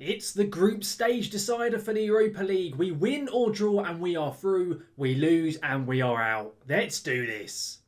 It's the group stage decider for the Europa League. We win or draw and we are through. We lose and we are out. Let's do this.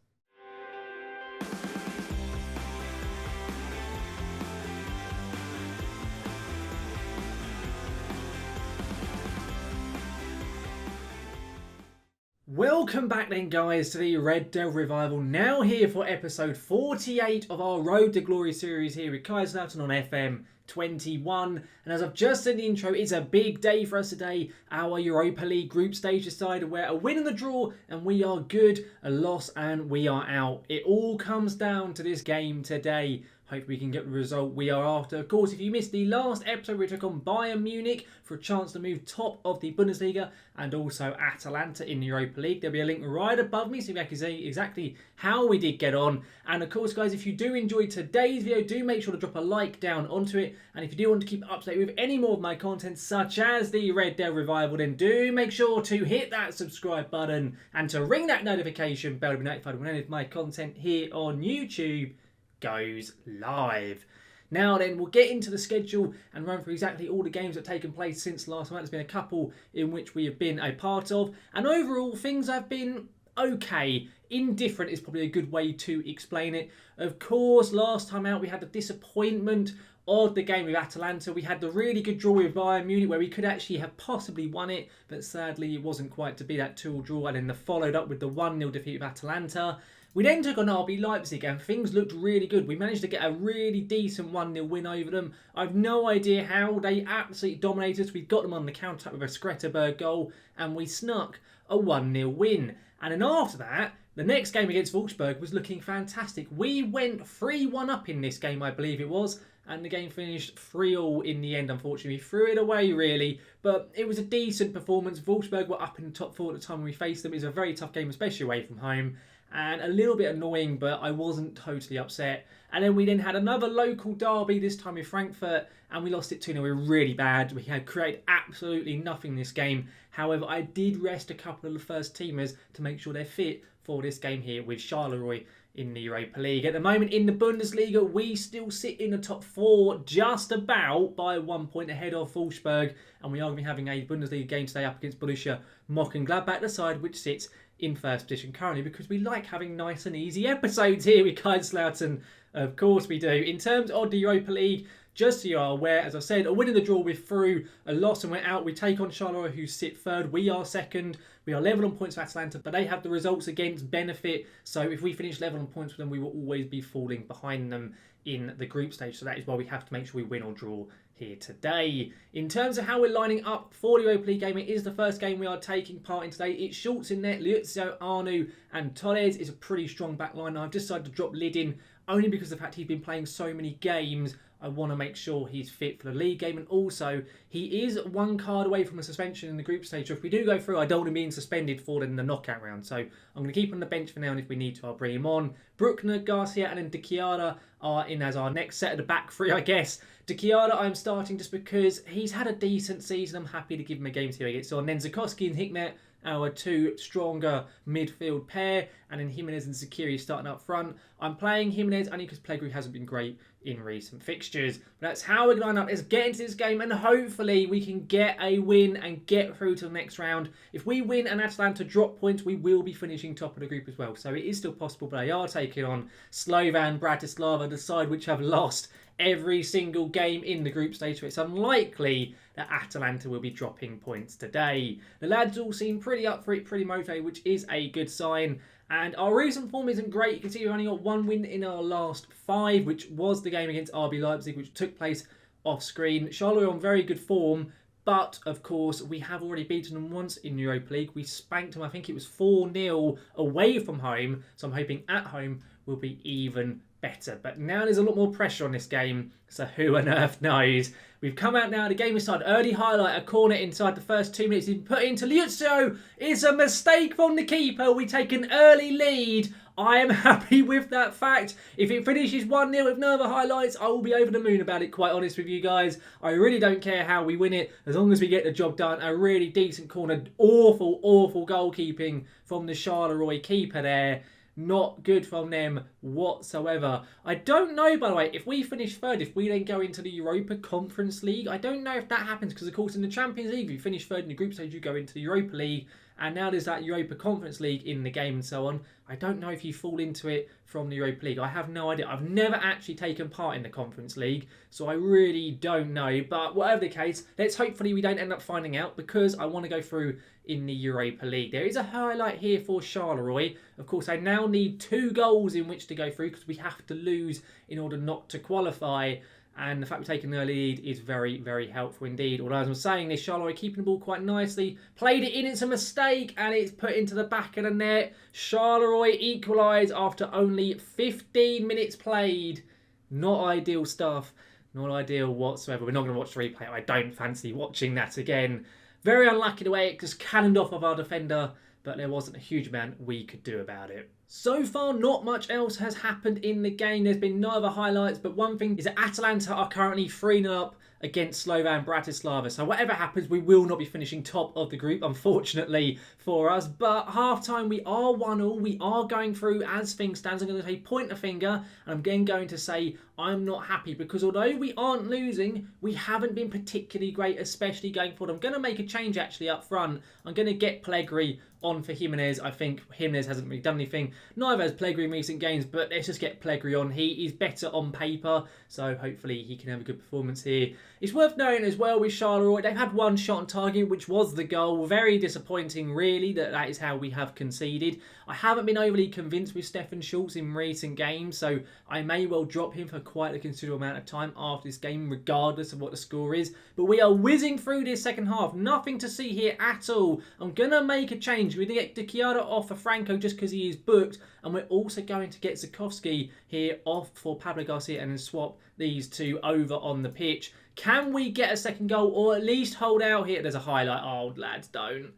Welcome back then guys to the Red Devil Revival, now here for episode 48 of our Road to Glory series here with Kaiserslautern on FM21. And as I've just said in the intro, it's a big day for us today, our Europa League group stage decider, where a win and a draw and we are good, a loss and we are out. It all comes down to this game today. Hope we can get the result we are after. Of course, if you missed the last episode, we took on Bayern Munich for a chance to move top of the Bundesliga and also Atalanta in the Europa League. There'll be a link right above me so you can see exactly how we did get on. And of course, guys, if you do enjoy today's video, do make sure to drop a like down onto it. And if you do want to keep up to date with any more of my content, such as the Red Devil Revival, then do make sure to hit that subscribe button and to ring that notification bell to be notified when any of my content here on YouTube goes live. Now then, we'll get into the schedule and run through exactly all the games that have taken place since last month. There's been a couple in which we have been a part of, and overall things have been okay. Indifferent is probably a good way to explain it. Of course, last time out we had the disappointment of the game with Atalanta. We had the really good draw with Bayern Munich where we could actually have possibly won it, but sadly it wasn't quite to be that 2-2 draw, and then the followed up with the 1-0 defeat with Atalanta. We then took on RB Leipzig and things looked really good. We managed to get a really decent 1-0 win over them. I've no idea how. They absolutely dominated us. We got them on the counter-attack with a Skretterberg goal and we snuck a 1-0 win. And then after that, the next game against Wolfsburg was looking fantastic. We went 3-1 up in this game, I believe it was, and the game finished 3-3 in the end, unfortunately. We threw it away, really, but it was a decent performance. Wolfsburg were up in the top 4 at the time when we faced them. It was a very tough game, especially away from home, and a little bit annoying, but I wasn't totally upset. And then we had another local derby, this time with Frankfurt, and we lost it 2-0. We were really bad. We had created absolutely nothing in this game. However, I did rest a couple of the first teamers to make sure they're fit for this game here with Charleroi in the Europa League. At the moment in the Bundesliga, we still sit in the top 4, just about by 1 point ahead of Wolfsburg, and we are going to be having a Bundesliga game today up against Borussia Monchengladbach, the side which sits in first position currently, because we like having nice and easy episodes here with Kaiserslautern. Of course we do. In terms of the Europa League, just so you are aware, as I said, a win in the draw, we're through, a loss and we're out. We take on Charleroi, who sit third. We are second. We are level on points with Atalanta, but they have the results against benefit. So if we finish level on points with them, we will always be falling behind them in the group stage. So that is why we have to make sure we win or draw here today. In terms of how we're lining up for the Europa League game, it is the first game we are taking part in today. It's Schultz in net, Liuzzo, Arnu and Torres is a pretty strong back line. I've decided to drop Lid in only because of the fact he's been playing so many games. I want to make sure he's fit for the league game, and also he is 1 card away from a suspension in the group stage. So if we do go through, I don't want him being suspended for the knockout round. So I'm going to keep him on the bench for now, and if we need to, I'll bring him on. Bruckner, Garcia and then De Chiara are in as our next set of the back three, I guess. De Chiara I'm starting just because he's had a decent season. I'm happy to give him a game to see how he gets on. Then Zukowski and Hikmet, our 2 stronger midfield pair, and then Jimenez and Zakiri starting up front. I'm playing Jimenez only because Pellegrini hasn't been great in recent fixtures. But that's how we're going to line up. Let's get into this game and hopefully we can get a win and get through to the next round. If we win and Atalanta drop points, we will be finishing top of the group as well. So it is still possible, but they are taking on Slovan Bratislava, the side which have lost every single game in the group stage, so it's unlikely that Atalanta will be dropping points today. The lads all seem pretty up for it, pretty motivated, which is a good sign. And our recent form isn't great. You can see we've only got 1 win in our last 5, which was the game against RB Leipzig, which took place off screen. Charleroi on very good form, but of course we have already beaten them once in the Europa League. We spanked them, I think it was 4-0 away from home, so I'm hoping at home will be even better. But now there's a lot more pressure on this game, so who on earth knows? We've come out now, the game is started. Early highlight, a corner inside the first 2 minutes. He's put into Liuzzo. It's a mistake from the keeper. We take an early lead. I am happy with that fact. If it finishes 1-0 with no other highlights, I will be over the moon about it, quite honest with you guys. I really don't care how we win it, as long as we get the job done. A really decent corner. Awful, awful goalkeeping from the Charleroi keeper there. Not good from them whatsoever. I don't know, by the way, if we finish third, if we then go into the Europa Conference League, I don't know if that happens because, of course, in the Champions League, if you finish third in the group stage, you go into the Europa League, and now there's that Europa Conference League in the game and so on. I don't know if you fall into it from the Europa League. I have no idea. I've never actually taken part in the Conference League, so I really don't know. But whatever the case, hopefully we don't end up finding out because I want to go through in the Europa League. There is a highlight here for Charleroi. Of course, I now need 2 goals in which to go through because we have to lose in order not to qualify. And the fact we're taking the early lead is very, very helpful indeed. Although, as I'm saying, this Charleroi keeping the ball quite nicely. Played it in, it's a mistake, and it's put into the back of the net. Charleroi equalise after only 15 minutes played. Not ideal stuff. Not ideal whatsoever. We're not going to watch the replay. I don't fancy watching that again. Very unlucky the way it just cannoned off of our defender, but there wasn't a huge amount we could do about it. So far, not much else has happened in the game. There's been no other highlights, but one thing is that Atalanta are currently 3-0 up against Slovan Bratislava. So whatever happens, we will not be finishing top of the group, unfortunately for us. But half-time, we are 1-1. We are going through as things stand. I'm going to say point a finger, and I'm again going to say I'm not happy because although we aren't losing, we haven't been particularly great, especially going forward. I'm going to make a change actually up front. I'm going to get Pellegrini on for Jimenez. I think Jimenez hasn't really done anything. Neither has Pellegrini in recent games, but let's just get Pellegrini on. He is better on paper, so hopefully he can have a good performance here. It's worth noting as well with Charleroi, they've had 1 shot on target, which was the goal. Very disappointing, really, that is how we have conceded. I haven't been overly convinced with Stefan Schulz in recent games, so I may well drop him for quite a considerable amount of time after this game, regardless of what the score is. But we are whizzing through this second half. Nothing to see here at all. I'm going to make a change. We're going to get De Chiara off for Franco just because he is booked, and we're also going to get Zakowski here off for Pablo Garcia and then swap these two over on the pitch. Can we get a second goal or at least hold out here? There's a highlight. Oh, lads, don't.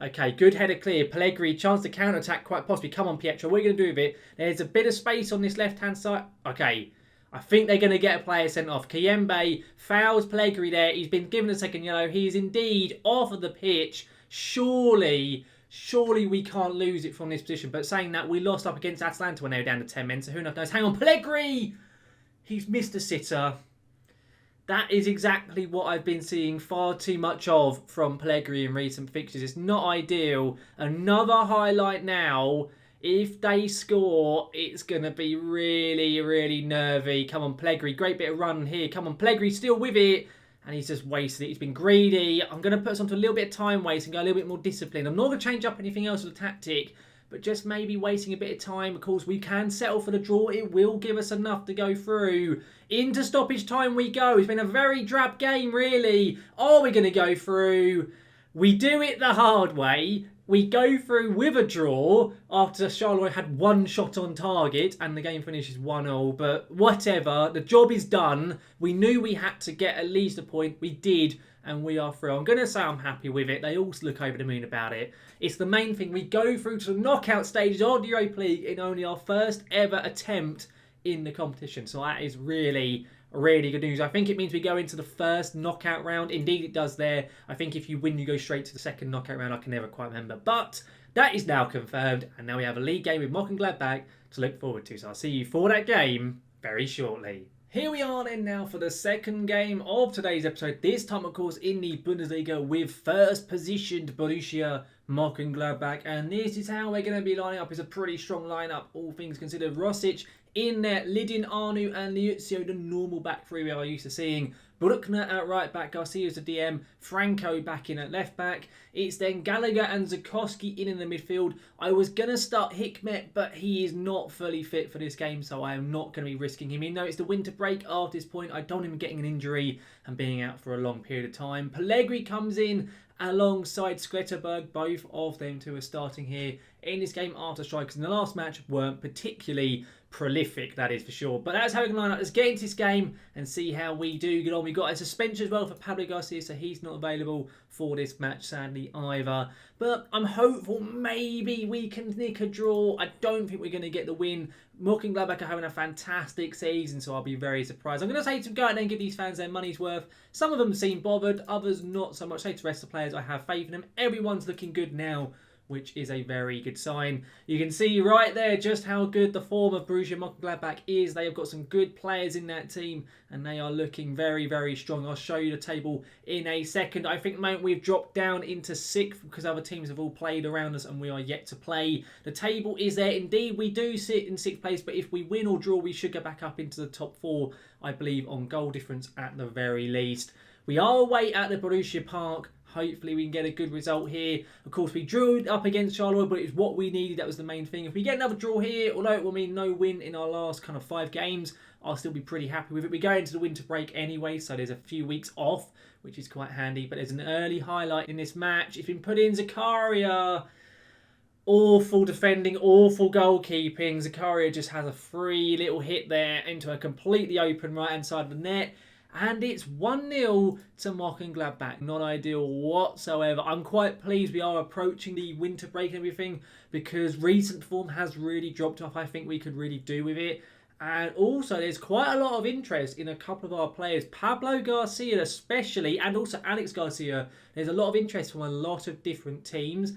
Okay, good header clear. Pellegrini, chance to counter-attack quite possibly. Come on, Pietro. What are you going to do with it? There's a bit of space on this left-hand side. Okay, I think they're going to get a player sent off. Kayembe fouls Pellegrini there. He's been given a second yellow. He is indeed off of the pitch. Surely we can't lose it from this position. But saying that, we lost up against Atalanta when they were down to 10 men. So who knows? Hang on, Pellegrini! He's missed a sitter. That is exactly what I've been seeing far too much of from Pellegrini in recent fixtures. It's not ideal. Another highlight now. If they score, it's going to be really, really nervy. Come on, Pellegrini. Great bit of run here. Come on, Pellegrini still with it. And he's just wasted it. He's been greedy. I'm going to put us onto a little bit of time waste and go a little bit more disciplined. I'm not going to change up anything else with the tactic, but just maybe wasting a bit of time. Of course, we can settle for the draw. It will give us enough to go through. Into stoppage time we go. It's been a very drab game, really. Are we going to go through? We do it the hard way. We go through with a draw after Charleroi had 1 shot on target and the game finishes 1-0. But whatever, the job is done. We knew we had to get at least a point. We did, and we are through. I'm going to say I'm happy with it. They all look over the moon about it. It's the main thing. We go through to the knockout stages of the Europa League in only our first ever attempt in the competition. So that is really, really good news. I think it means we go into the first knockout round. Indeed, it does there. I think if you win, you go straight to the second knockout round. I can never quite remember. But that is now confirmed. And now we have a league game with Monchengladbach to look forward to. So I'll see you for that game very shortly. Here we are then now for the second game of today's episode. This time, of course, in the Bundesliga with first positioned Borussia Monchengladbach. And this is how we're going to be lining up. It's a pretty strong lineup, all things considered. Rosic in there, Lidin, Arnu and Liuzio, the normal back three we are used to seeing. Bruckner at right back, Garcia's the DM, Franco back in at left back. It's then Gallagher and Zakowski in the midfield. I was going to start Hikmet, but he is not fully fit for this game, so I am not going to be risking him. Even though it's the winter break after this point, I don't want him getting an injury and being out for a long period of time. Pellegrini comes in alongside Skletterberg. Both of them two are starting here in this game after strikers in the last match weren't particularly prolific, that is for sure. But that's how we can line up. Let's get into this game and see how we do get on. We've got a suspension as well for Pablo Garcia, so he's not available for this match, sadly, either. But I'm hopeful maybe we can nick a draw. I don't think we're going to get the win. Monchengladbach are having a fantastic season, so I'll be very surprised. I'm going to say to go out there and give these fans their money's worth. Some of them seem bothered, others not so much. Say to the rest of the players, I have faith in them. Everyone's looking good now which is a very good sign. You can see right there just how good the form of Borussia Monchengladbach is. They have got some good players in that team, and they are looking very, very strong. I'll show you the table in a second. I think at the moment we've dropped down into 6th because other teams have all played around us and we are yet to play. The table is there. Indeed, we do sit in 6th place, but if we win or draw, we should go back up into the top 4, I believe, on goal difference at the very least. We are away at the Borussia Park. Hopefully we can get a good result here. Of course, we drew up against Charleroi, but it's what we needed. That was the main thing. If we get another draw here, although it will mean no win in our last kind of 5 games, I'll still be pretty happy with it. We go into the winter break anyway, so there's a few weeks off, which is quite handy. But there's an early highlight in this match. It's been put in Zakaria. Awful defending, awful goalkeeping. Zakaria just has a free little hit there into a completely open right-hand side of the net. And it's 1-0 to Monchengladbach. Not ideal whatsoever. I'm quite pleased we are approaching the winter break and everything because recent form has really dropped off. I think we could really do with it. And also, there's quite a lot of interest in a couple of our players. Pablo Garcia especially, and also Alex Garcia. There's a lot of interest from a lot of different teams.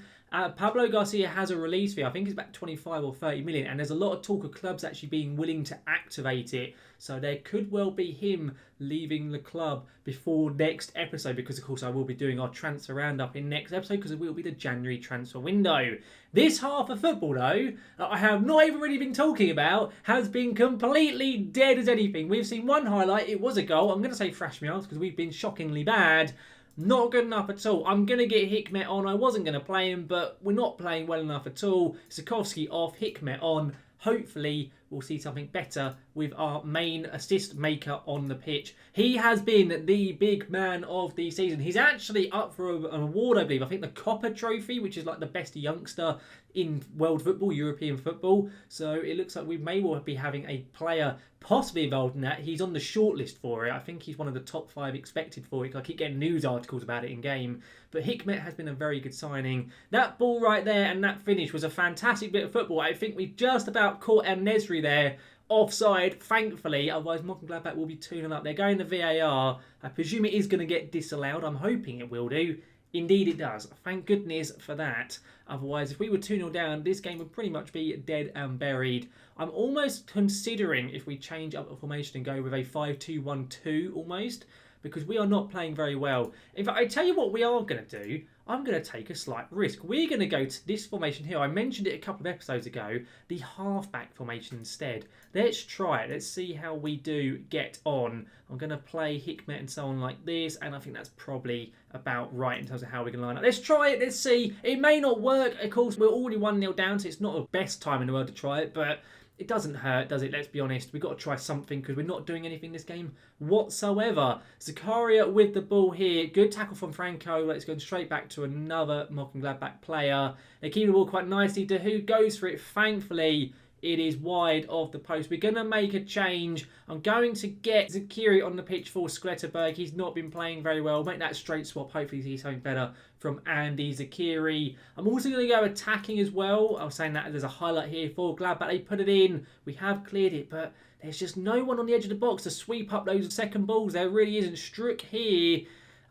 Pablo Garcia has a release fee. I think it's about 25 or 30 million. And there's a lot of talk of clubs actually being willing to activate it. So there could well be him leaving the club before next episode. Because, of course, I will be doing our transfer roundup in next episode. Because it will be the January transfer window. This half of football, though, that I have not even really been talking about, has been completely dead as anything. We've seen one highlight. It was a goal. I'm going to say thrash me out because we've been shockingly bad. Not good enough at all. I'm going to get Hikmet on. I wasn't going to play him, but we're not playing well enough at all. Sikowski off, Hikmet on. Hopefully, we'll see something better with our main assist maker on the pitch. He has been the big man of the season. He's actually up for an award, I believe. I think the Copper Trophy, which is like the best youngster in world football, European football. So it looks like we may well be having a player possibly involved in that. He's on the shortlist for it. I think he's one of the top 5 expected for it. I keep getting news articles about it in game. But Hikmet has been a very good signing. That ball right there and that finish was a fantastic bit of football. I think we just about caught El-Nesri there offside, thankfully. Otherwise, Monchengladbach will be 2-0 up. They're going to VAR. I presume it is going to get disallowed. I'm hoping it will do. Indeed it does. Thank goodness for that. Otherwise, if we were 2-0 down, this game would pretty much be dead and buried. I'm almost considering if we change up the formation and go with a 5-2-1-2 almost, because we are not playing very well. In fact, I tell you what we are going to do. I'm going to take a slight risk. We're going to go to this formation here. I mentioned it a couple of episodes ago, the halfback formation instead. Let's try it. Let's see how we do get on. I'm going to play Hikmet and so on like this, and I think that's probably about right in terms of how we can line up. Let's try it. Let's see. It may not work. Of course, we're already 1-0 down, so it's not the best time in the world to try it, but it doesn't hurt, does it? Let's be honest. We've got to try something because we're not doing anything this game whatsoever. Zakaria with the ball here. Good tackle from Franco. Let's go straight back to another Monchengladbach player. They keep the ball quite nicely. Dahoud goes for it. Thankfully, it is wide of the post. We're going to make a change. I'm going to get Zakiri on the pitch for Skletterberg. He's not been playing very well. Make that straight swap. Hopefully see something better from Andy Zakiri. I'm also going to go attacking as well. I was saying that there's a highlight here for Gladbach. They put it in. We have cleared it, but there's just no one on the edge of the box to sweep up those second balls. There really isn't. Struck here.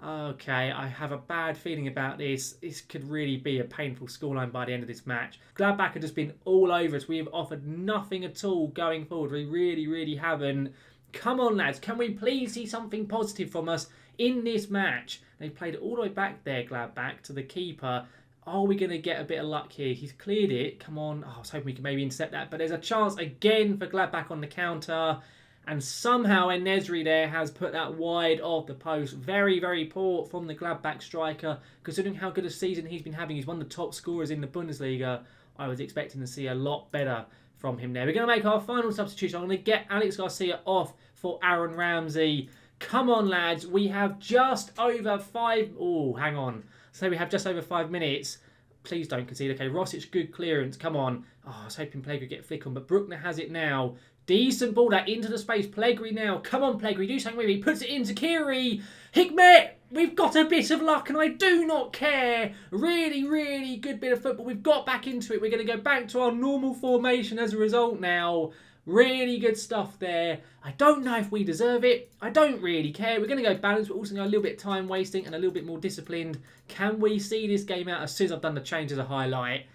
Okay, I have a bad feeling about this. This could really be a painful scoreline by the end of this match. Gladbach have just been all over us. We have offered nothing at all going forward. We really, really haven't. Come on, lads. Can we please see something positive from us in this match? They played it all the way back there, Gladbach, to the keeper. Are we going to get a bit of luck here? He's cleared it. Come on. Oh, I was hoping we could maybe intercept that. But there's a chance again for Gladbach on the counter. And somehow El-Nesri there has put that wide of the post. Very, very poor from the Gladbach striker. Considering how good a season he's been having. He's one of the top scorers in the Bundesliga. I was expecting to see a lot better from him there. We're going to make our final substitution. I'm going to get Alex Garcia off for Aaron Ramsey. Come on, lads. We have just over 5... Oh, hang on. So we have just over 5 minutes. Please don't concede. Okay, Rosic, good clearance. Come on. Oh, I was hoping Pellegrini would get flick on, but Bruckner has it now. Decent ball that into the space. Pellegrini now. Come on, Pellegrini. Do something with it. He puts it into Kiri. Hikmet. We've got a bit of luck and I do not care. Really, really good bit of football. We've got back into it. We're going to go back to our normal formation as a result now. Really good stuff there. I don't know if we deserve it. I don't really care. We're going to go balanced, but also going to go a little bit time wasting and a little bit more disciplined. Can we see this game out as soon as I've done the change as a highlight?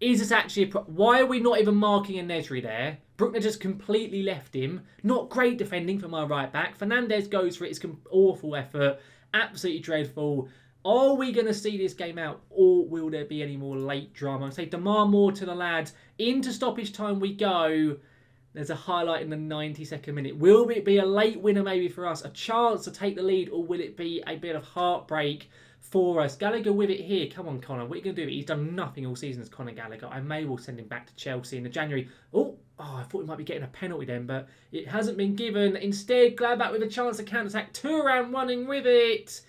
Is this actually why are we not even marking a Nesri there? Bruckner just completely left him. Not great defending from our right back. Fernandez goes for it. It's an awful effort. Absolutely dreadful. Are we going to see this game out, or will there be any more late drama? I say demand more to the lads. Into stoppage time we go. There's a highlight in the 92nd minute. Will it be a late winner maybe for us? A chance to take the lead, or will it be a bit of heartbreak for us? Gallagher with it here. Come on, Connor. What are you going to do? He's done nothing all season as Conor Gallagher. I may well send him back to Chelsea in the January. Oh, I thought we might be getting a penalty then, but it hasn't been given. Instead, Gladbach with a chance to counter-attack. 2-around running with it.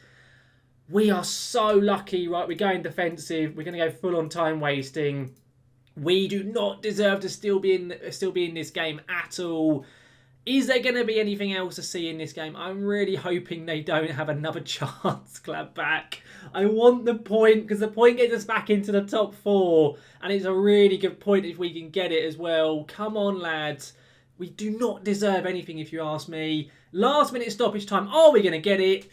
We are so lucky, right? We're going defensive. We're going to go full on time wasting. We do not deserve to still be in this game at all. Is there going to be anything else to see in this game? I'm really hoping they don't have another chance, Gladbach. I want the point, because the point gets us back into the top 4. And it's a really good point if we can get it as well. Come on, lads. We do not deserve anything, if you ask me. Last minute stoppage time. Are we going to get it?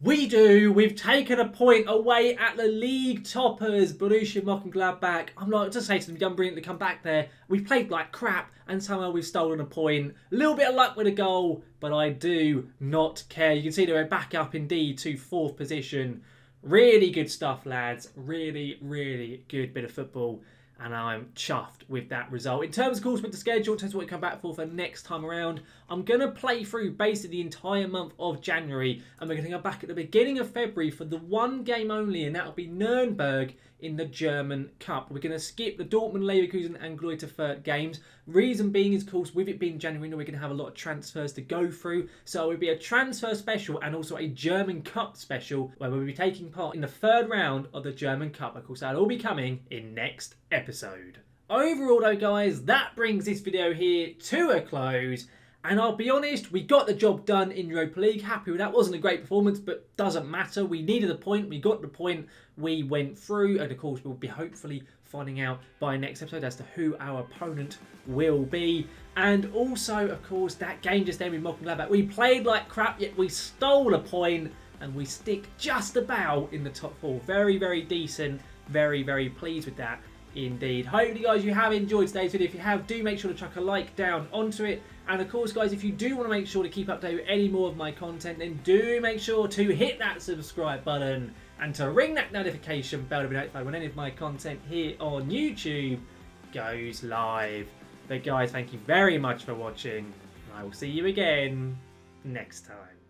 We do. We've taken a point away at the league toppers, Borussia Monchengladbach. I'm like to say to them, done brilliant to come back there. We've played like crap, and somehow we've stolen a point. A little bit of luck with a goal, but I do not care. You can see that we're back up indeed to 4th position. Really good stuff, lads. Really, really good bit of football. And I'm chuffed with that result. In terms, of course, with the schedule, in terms of what we come back for next time around, I'm going to play through basically the entire month of January. And we're going to go back at the beginning of February for the one game only. And that'll be Nuremberg in the German Cup. We're going to skip the Dortmund, Leverkusen and Greuther Fürth games. Reason being is, of course, with it being January, we're going to have a lot of transfers to go through. So it will be a transfer special and also a German Cup special where we'll be taking part in the 3rd round of the German Cup. Of course, that'll all be coming in next episode. Overall though, guys, that brings this video here to a close. And I'll be honest, we got the job done in Europa League. Happy with that. Wasn't a great performance, but doesn't matter. We needed a point. We got the point. We went through. And of course, we'll be hopefully finding out by next episode as to who our opponent will be. And also, of course, that game just ended with Monchengladbach. We played like crap, yet we stole a point. And we stick just about in the top 4. Very, very decent. Very, very pleased with that. Indeed. Hopefully, guys, you have enjoyed today's video. If you have, do make sure to chuck a like down onto it. And of course, guys, if you do want to make sure to keep up to date with any more of my content, then do make sure to hit that subscribe button and to ring that notification bell to be notified when any of my content here on YouTube goes live. But guys, thank you very much for watching. And I will see you again next time.